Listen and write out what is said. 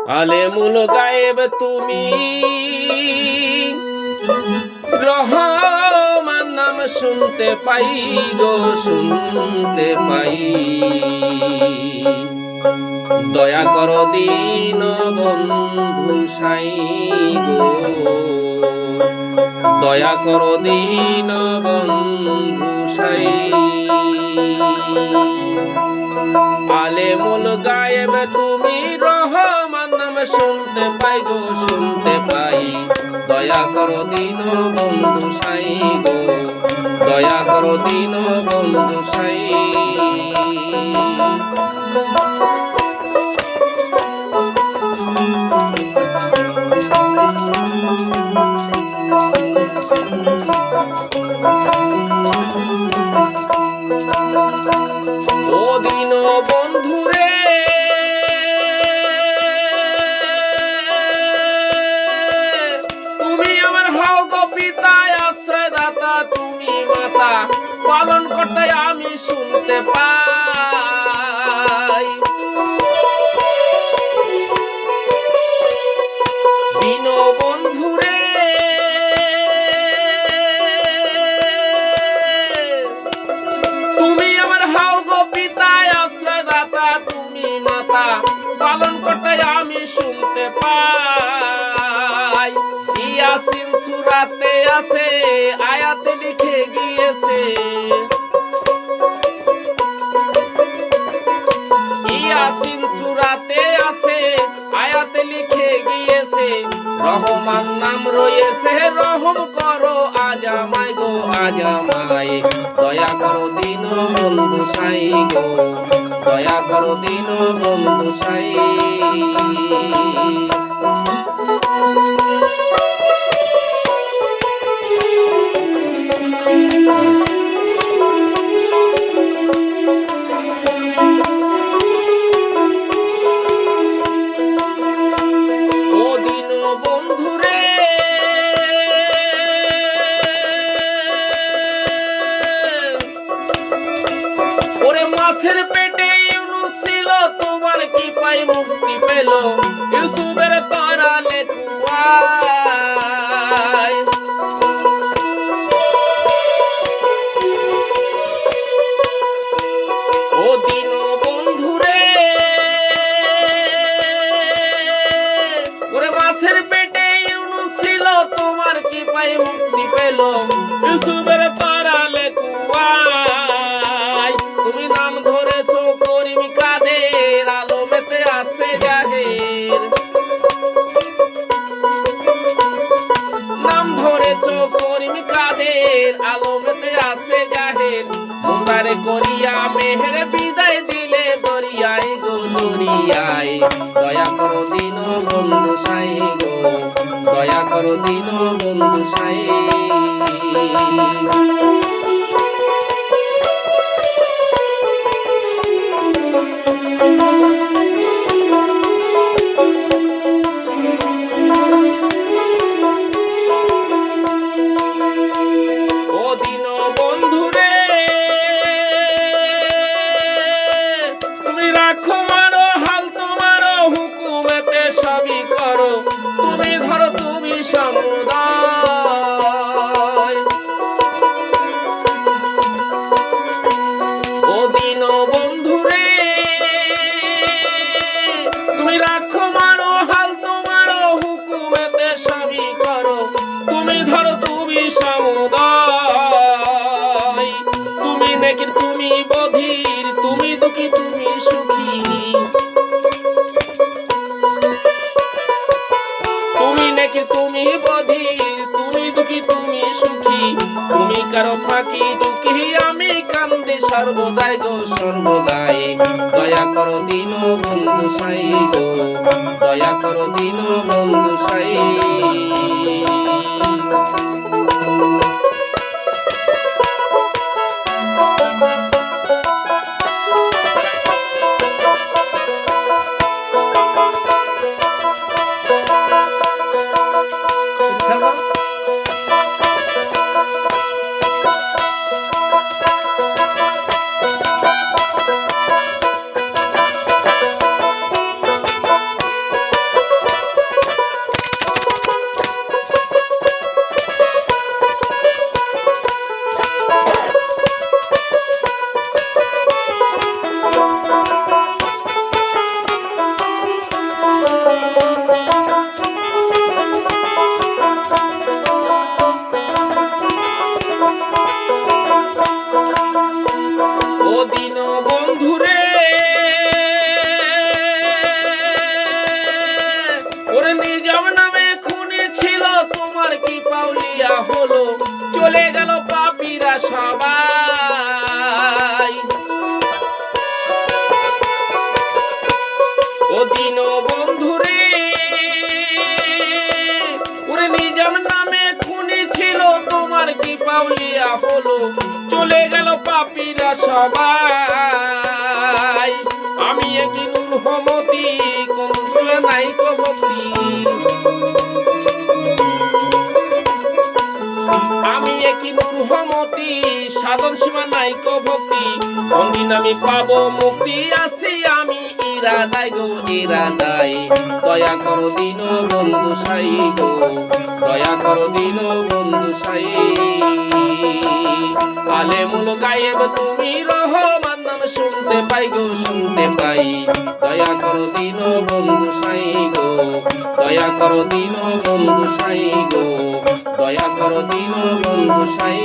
আলেমুল গায়েব তুমি, রহমান নাম শুনতে পাই গো শুনতে পাই। দয়া করো দীন বন্ধু সাই গো, দয়া করো দীন বন্ধু সাই। আলেমুল গায়েব তুমি, রহমান নাম শুনতে পাই গো শুনতে পাই। দয়া করো দীন বন্ধু সাই গো, দয়া করো দীন বন্ধু সাই। ও দীন বন্ধুরে, তুমি আমার হও গো পিতা, আশ্রয় দাতা তুমি মাতা, পালন করতে আমি শুনতে পাই। দীন বন্ধুরে, তুমি আমার হও গো পিতা, আশ্রয় দাতা তুমি মাতা, পালন করতে আমি শুনতে পাই। ইয়াসিন সূরাতে আছে, আয়াতে লিখে গিয়েছে, ইয়াসিন সূরাতে আছে, আয়াতে লিখে গিয়েছে, রহমান নাম রয়েছে, রহম করো আজ আমায় গো আজ আমায়। দয়া করো দীন বন্ধু সাই গো, দয়া করো দীন বন্ধু সাই। ও দীন বন্ধুরে, ওরে মাছের পেটে ইউনুস ছিল, তোমার কি পাই মুক্তি পেল, ইউসুফের তরালে কুয়ায়। ও দীন বন্ধুরে, ওরে মাছের পেটে ইউনুস ছিল, তোমার কি পাই মুক্তি পেল, ইউসুফের তরালে কুয়ায়। তুমি নাম ধরেছো করিম কাদের, আলমেতে আছে জাহের। নাম ধরেছো করিম কাদের, আলমেতে আছে জাহের। মুবারে করিয়া মেহের বিদায় দিলে দরিয়ায় গো দরিয়ায়। দয়া করো দীন বন্ধু সাই গো, দয়া করো দীন বন্ধু সাই। ও দীন বন্ধুরে, তুমি রাখো মারো হাল তোমারও হুকুমেতে সবই করো, তুমি ধরো তুমি সমুদয়। ও দীন বন্ধুরে, তুমি রাখো মারো হাল তোমারও হুকুমেতে সবই করো, তুমি ধরো তুমি সমুদয়। তুমি নেকির তুমি বধির, তুমি দুঃখী তুমি সুখী, তুমি নেকি তুমি বধির, তুমি দুঃখী তুমি সুখী। তুমি কারো ফাঁকি দুঃখী, আমি কান্দি সর্বদাই গো সর্বদাই। দয়া করো দীন বন্ধু সাই গো, দয়া করো দীন বন্ধু সাই। দিন বন্ধুরে ওরে নিজাম নামে খুনি ছিল তোমার কি পাউলিয়া হলো চলে গেল পাপীরা সবাই আমি একই রুহমতি কোন চলে নাই কো ভক্তি আমি একই রুহমতি সাধন সীমা নাই কো ভক্তি কোনদিন আমি পাবো মুক্তি আছি আমি ইরাদায় গো ইরাদায় দয়া করো দিন বন্ধু সাই গো দয়া করো দিন বন্ধু সাই আলেমুল গায়েব তুমি রহমান নাম শুনতে পাই গো শুনতে পাই দয়া করো দিন বন্ধু সাই গো দয়া করো দিন বন্ধু সাই গো দয়া করো দিন বন্ধু সাই